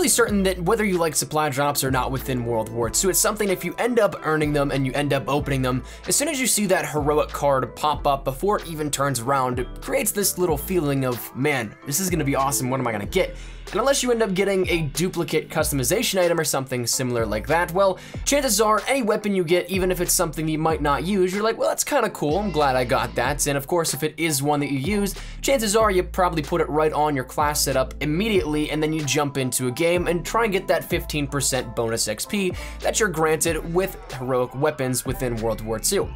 fairly certain that whether you like supply drops or not within World War II, it's something if you end up earning them and you end up opening them, as soon as you see that heroic card pop up before it even turns around, it creates this little feeling of, man, this is gonna be awesome, what am I gonna get? And unless you end up getting a duplicate customization item or something similar like that, well, chances are any weapon you get, even if it's something you might not use, you're like, well, that's kind of cool, I'm glad I got that. And of course, if it is one that you use, chances are you probably put it right on your class setup immediately, and then you jump into a game and try and get that 15% bonus XP that you're granted with heroic weapons within World War II.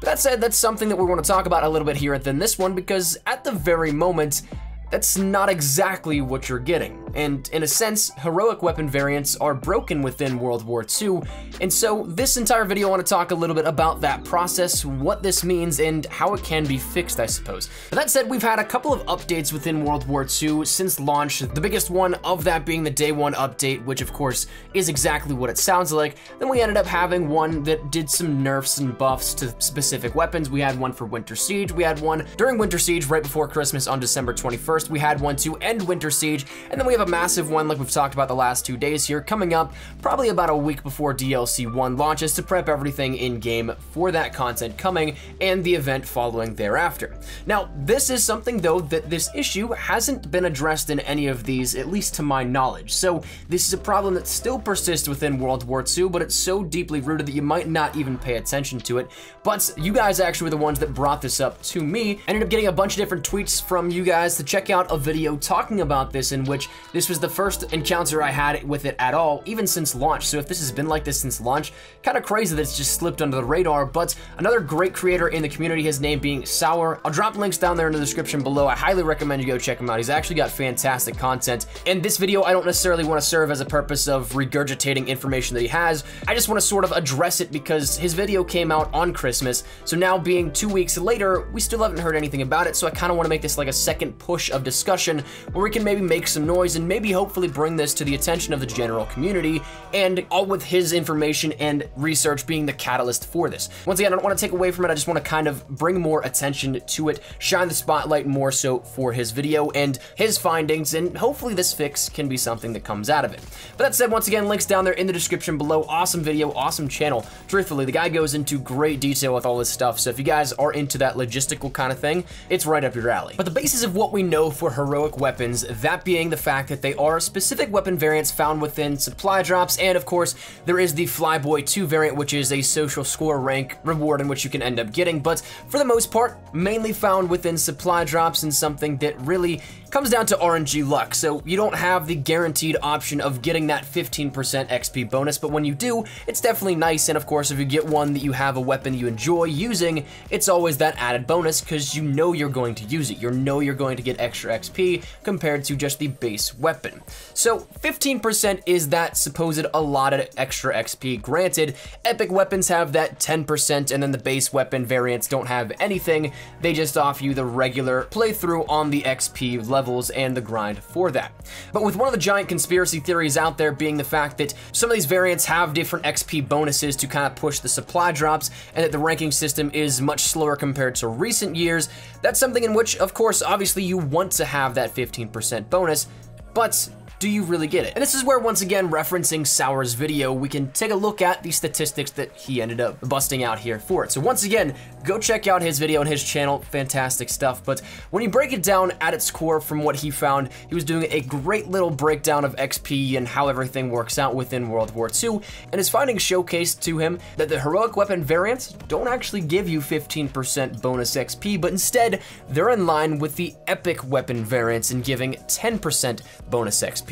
But that said, that's something that we want to talk about a little bit here in this one, because at the very moment, that's not exactly what you're getting. And in a sense, heroic weapon variants are broken within World War II. And so this entire video, I want to talk a little bit about that process, what this means, and how it can be fixed, I suppose. But that said, we've had a couple of updates within World War II since launch, the biggest one of that being the Day 1 update, which of course is exactly what it sounds like. Then we ended up having one that did some nerfs and buffs to specific weapons. We had one for Winter Siege, we had one during Winter Siege right before Christmas on December 21st. We had one to end Winter Siege, and then we have a massive one like we've talked about the last 2 days here coming up probably about a week before DLC 1 launches to prep everything in game for that content coming and the event following thereafter. Now, this is something though that this issue hasn't been addressed in any of these, at least to my knowledge. So this is a problem that still persists within World War II, but it's so deeply rooted that you might not even pay attention to it. But you guys actually were the ones that brought this up to me. I ended up getting a bunch of different tweets from you guys to check out a video talking about this, in which this was the first encounter I had with it at all, even since launch. So if this has been like this since launch, kind of crazy that it's just slipped under the radar. But another great creator in the community, his name being Sour. I'll drop links down there in the description below. I highly recommend you go check him out. He's actually got fantastic content. And this video, I don't necessarily want to serve as a purpose of regurgitating information that he has. I just want to sort of address it because his video came out on Christmas. So now being 2 weeks later, we still haven't heard anything about it. So I kind of want to make this like a second push of discussion where we can maybe make some noise and maybe hopefully bring this to the attention of the general community, and all with his information and research being the catalyst for this. Once again, I don't want to take away from it, I just want to kind of bring more attention to it, shine the spotlight more so for his video and his findings, and hopefully this fix can be something that comes out of it. But that said, once again, links down there in the description below. Awesome video, awesome channel. Truthfully, the guy goes into great detail with all this stuff, so if you guys are into that logistical kind of thing, it's right up your alley. But the basis of what we know for heroic weapons, that being the fact that they are specific weapon variants found within supply drops, and of course there is the Flyboy 2 variant, which is a social score rank reward in which you can end up getting, but for the most part mainly found within supply drops, and something that really comes down to RNG luck. So you don't have the guaranteed option of getting that 15% XP bonus, but when you do, it's definitely nice. And of course, if you get one that you have a weapon you enjoy using, it's always that added bonus because you know you're going to use it. You know you're going to get extra XP compared to just the base weapon. So 15% is that supposed allotted extra XP. Granted, epic weapons have that 10%, and then the base weapon variants don't have anything. They just offer you the regular playthrough on the XP levels and the grind for that. But with one of the giant conspiracy theories out there being the fact that some of these variants have different XP bonuses to kind of push the supply drops, and that the ranking system is much slower compared to recent years, that's something in which, of course, obviously you want to have that 15% bonus, but do you really get it? And this is where, once again, referencing Sour's video, we can take a look at the statistics that he ended up busting out here for it. So once again, go check out his video on his channel, fantastic stuff. But when you break it down at its core from what he found, he was doing a great little breakdown of XP and how everything works out within World War II, and his findings showcased to him that the heroic weapon variants don't actually give you 15% bonus XP, but instead, they're in line with the epic weapon variants and giving 10% bonus XP.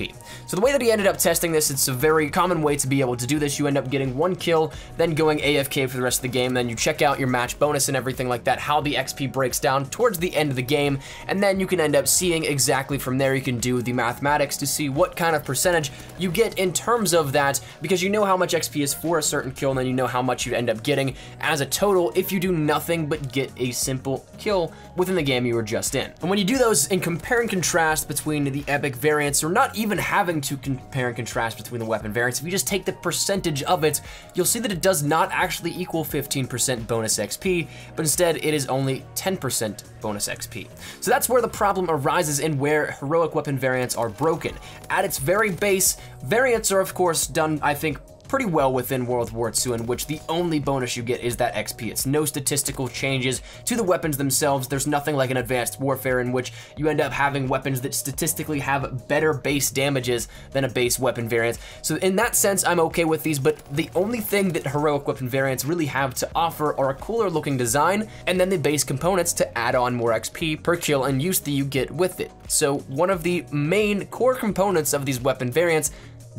So the way that he ended up testing this, it's a very common way to be able to do this. You end up getting 1 kill, then going AFK for the rest of the game, then you check out your match bonus and everything like that, how the XP breaks down towards the end of the game, and then you can end up seeing exactly from there. You can do the mathematics to see what kind of percentage you get in terms of that, because you know how much XP is for a certain kill, and then you know how much you'd end up getting as a total if you do nothing but get a simple kill within the game you were just in. And when you do those and compare and contrast between the epic variants, or not even even having to compare and contrast between the weapon variants, if you just take the percentage of it, you'll see that it does not actually equal 15% bonus XP, but instead it is only 10% bonus XP. So that's where the problem arises and where heroic weapon variants are broken. At its very base, variants are of course done, I think, pretty well within World War II, in which the only bonus you get is that XP. It's no statistical changes to the weapons themselves. There's nothing like an Advanced Warfare in which you end up having weapons that statistically have better base damages than a base weapon variant. So in that sense, I'm okay with these, but the only thing that heroic weapon variants really have to offer are a cooler looking design, and then the base components to add on more XP per kill and use that you get with it. So one of the main core components of these weapon variants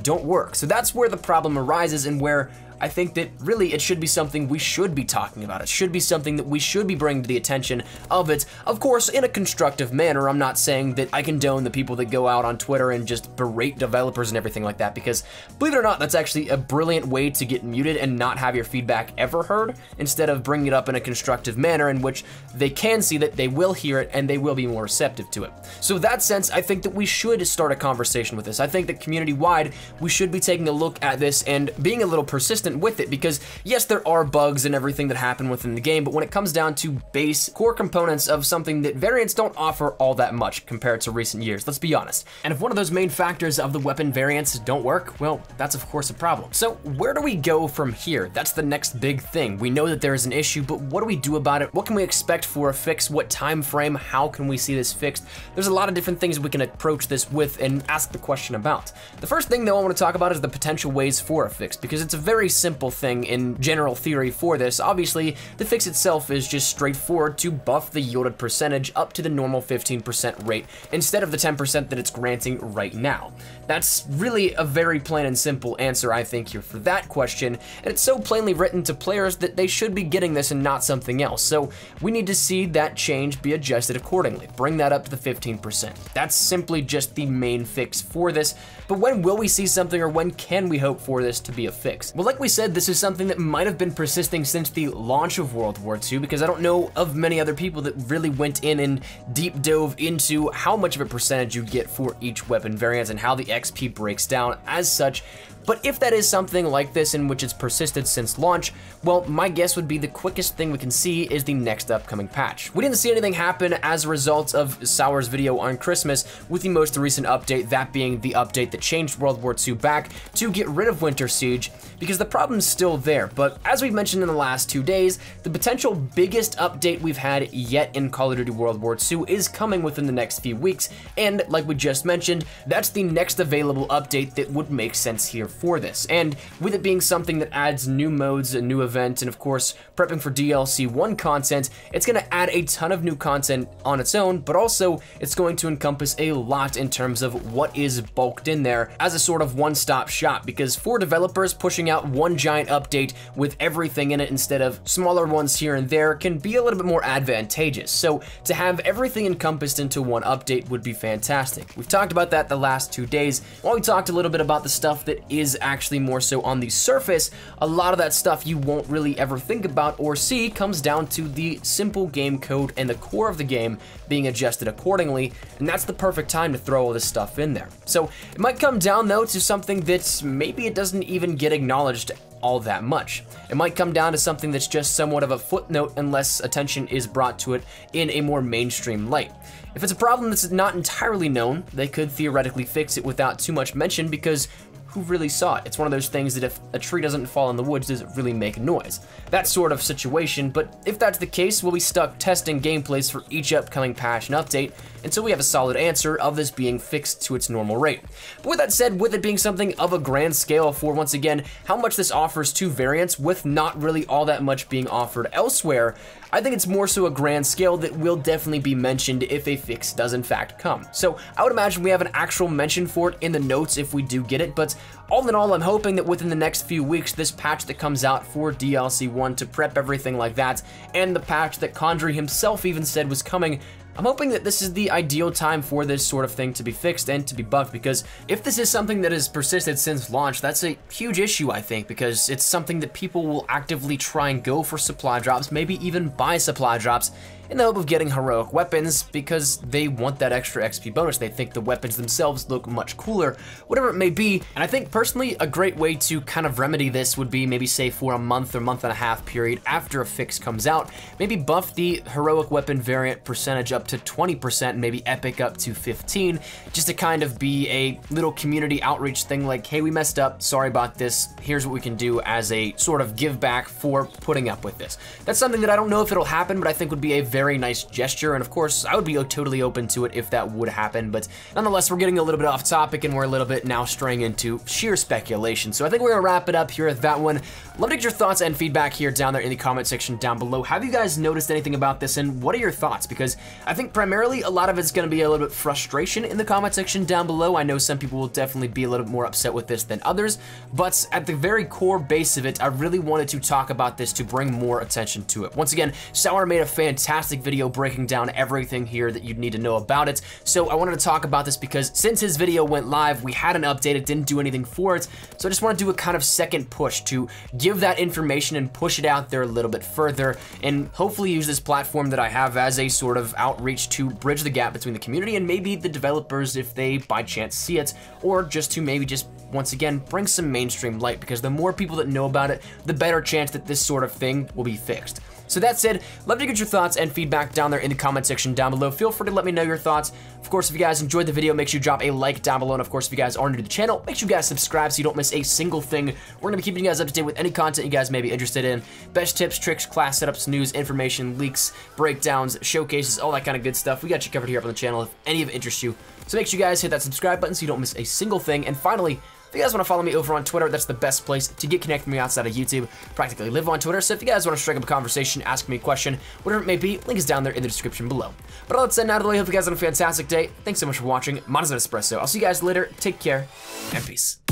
don't work. So that's where the problem arises, and where I think that really it should be something we should be talking about. It should be something that we should be bringing to the attention of it, of course, in a constructive manner. I'm not saying that I condone the people that go out on Twitter and just berate developers and everything like that, because believe it or not, that's actually a brilliant way to get muted and not have your feedback ever heard, instead of bringing it up in a constructive manner in which they can see that they will hear it and they will be more receptive to it. So in that sense, I think that we should start a conversation with this. I think that community-wide, we should be taking a look at this and being a little persistent with it, because yes, there are bugs and everything that happen within the game, but when it comes down to base core components of something, that variants don't offer all that much compared to recent years, let's be honest. And if one of those main factors of the weapon variants don't work, well, that's of course a problem. So where do we go from here? That's the next big thing. We know that there is an issue, but what do we do about it? What can we expect for a fix? What time frame? How can we see this fixed? There's a lot of different things we can approach this with and ask the question about. The first thing though I want to talk about is the potential ways for a fix, because it's a very simple thing in general theory for this. Obviously, the fix itself is just straightforward to buff the yielded percentage up to the normal 15% rate instead of the 10% that it's granting right now. That's really a very plain and simple answer, I think, here for that question, and it's so plainly written to players that they should be getting this and not something else. So we need to see that change be adjusted accordingly. Bring that up to the 15%. That's simply just the main fix for this. But when will we see something, or when can we hope for this to be a fix? Well, like we said, this is something that might have been persisting since the launch of World War II, because I don't know of many other people that really went in and deep dove into how much of a percentage you get for each weapon variant and how the XP breaks down as such. But if that is something like this in which it's persisted since launch, well, my guess would be the quickest thing we can see is the next upcoming patch. We didn't see anything happen as a result of Sour's video on Christmas with the most recent update, that being the update that changed World War II back to get rid of Winter Siege, because the problem's still there. But as we've mentioned in the last 2 days, the potential biggest update we've had yet in Call of Duty World War II is coming within the next few weeks, and like we just mentioned, that's the next available update that would make sense here for this. And with it being something that adds new modes, a new event, and of course prepping for DLC 1 content, it's going to add a ton of new content on its own, but also it's going to encompass a lot in terms of what is bulked in there as a sort of one-stop shop, because for developers, pushing out one giant update with everything in it instead of smaller ones here and there can be a little bit more advantageous. So to have everything encompassed into one update would be fantastic. We've talked about that the last 2 days. While we talked a little bit about the stuff that is actually more so on the surface, a lot of that stuff you won't really ever think about or see comes down to the simple game code and the core of the game being adjusted accordingly, and that's the perfect time to throw all this stuff in there. So it might come down though to something that maybe it doesn't even get acknowledged all that much. It might come down to something that's just somewhat of a footnote unless attention is brought to it in a more mainstream light. If it's a problem that's not entirely known, they could theoretically fix it without too much mention, because who really saw it? It's one of those things that if a tree doesn't fall in the woods, does it really make a noise? That sort of situation, but if that's the case, we'll be stuck testing gameplays for each upcoming patch and update until we have a solid answer of this being fixed to its normal rate. But with that said, with it being something of a grand scale for, once again, how much this offers to variants with not really all that much being offered elsewhere, I think it's more so a grand scale that will definitely be mentioned if a fix does in fact come. So I would imagine we have an actual mention for it in the notes if we do get it, but all in all, I'm hoping that within the next few weeks, this patch that comes out for DLC 1 to prep everything like that, and the patch that Condry himself even said was coming, I'm hoping that this is the ideal time for this sort of thing to be fixed and to be buffed, because if this is something that has persisted since launch, that's a huge issue, I think, because it's something that people will actively try and go for supply drops, maybe even buy supply drops, in the hope of getting heroic weapons because they want that extra XP bonus. They think the weapons themselves look much cooler, whatever it may be. And I think personally a great way to kind of remedy this would be maybe say for a month or month and a half period after a fix comes out, maybe buff the heroic weapon variant percentage up to 20% and maybe epic up to 15, just to kind of be a little community outreach thing like, hey, we messed up, sorry about this, here's what we can do as a sort of give back for putting up with this. That's something that I don't know if it'll happen, but I think would be a very nice gesture, and of course I would be totally open to it if that would happen. But nonetheless, we're getting a little bit off topic and we're a little bit now straying into sheer speculation, so I think we're gonna wrap it up here at that one. Love to get your thoughts and feedback here down there in the comment section down below. Have you guys noticed anything about this, and what are your thoughts? Because I think primarily a lot of it's gonna be a little bit frustration in the comment section down below. I know some people will definitely be a little bit more upset with this than others, but at the very core base of it, I really wanted to talk about this to bring more attention to it. Once again, Sour made a fantastic video breaking down everything here that you'd need to know about it, so I wanted to talk about this because since his video went live, we had an update, it didn't do anything for it, so I just want to do a kind of second push to give that information and push it out there a little bit further, and hopefully use this platform that I have as a sort of outreach to bridge the gap between the community and maybe the developers if they by chance see it, or just to maybe just once again bring some mainstream light, because the more people that know about it, the better chance that this sort of thing will be fixed. So that said, love to get your thoughts and feedback down there in the comment section down below. Feel free to let me know your thoughts. Of course, if you guys enjoyed the video, make sure you drop a like down below. And of course, if you guys are new to the channel, make sure you guys subscribe so you don't miss a single thing. We're gonna be keeping you guys up to date with any content you guys may be interested in. Best tips, tricks, class setups, news, information, leaks, breakdowns, showcases, all that kind of good stuff. We got you covered here up on the channel if any of it interests you. So make sure you guys hit that subscribe button so you don't miss a single thing. And finally, if you guys want to follow me over on Twitter, that's the best place to get connected with me outside of YouTube. Practically live on Twitter, so if you guys want to strike up a conversation, ask me a question, whatever it may be, link is down there in the description below. But all that said, out of the way, hope you guys have a fantastic day. Thanks so much for watching. Mine is Espresso. I'll see you guys later. Take care, and peace.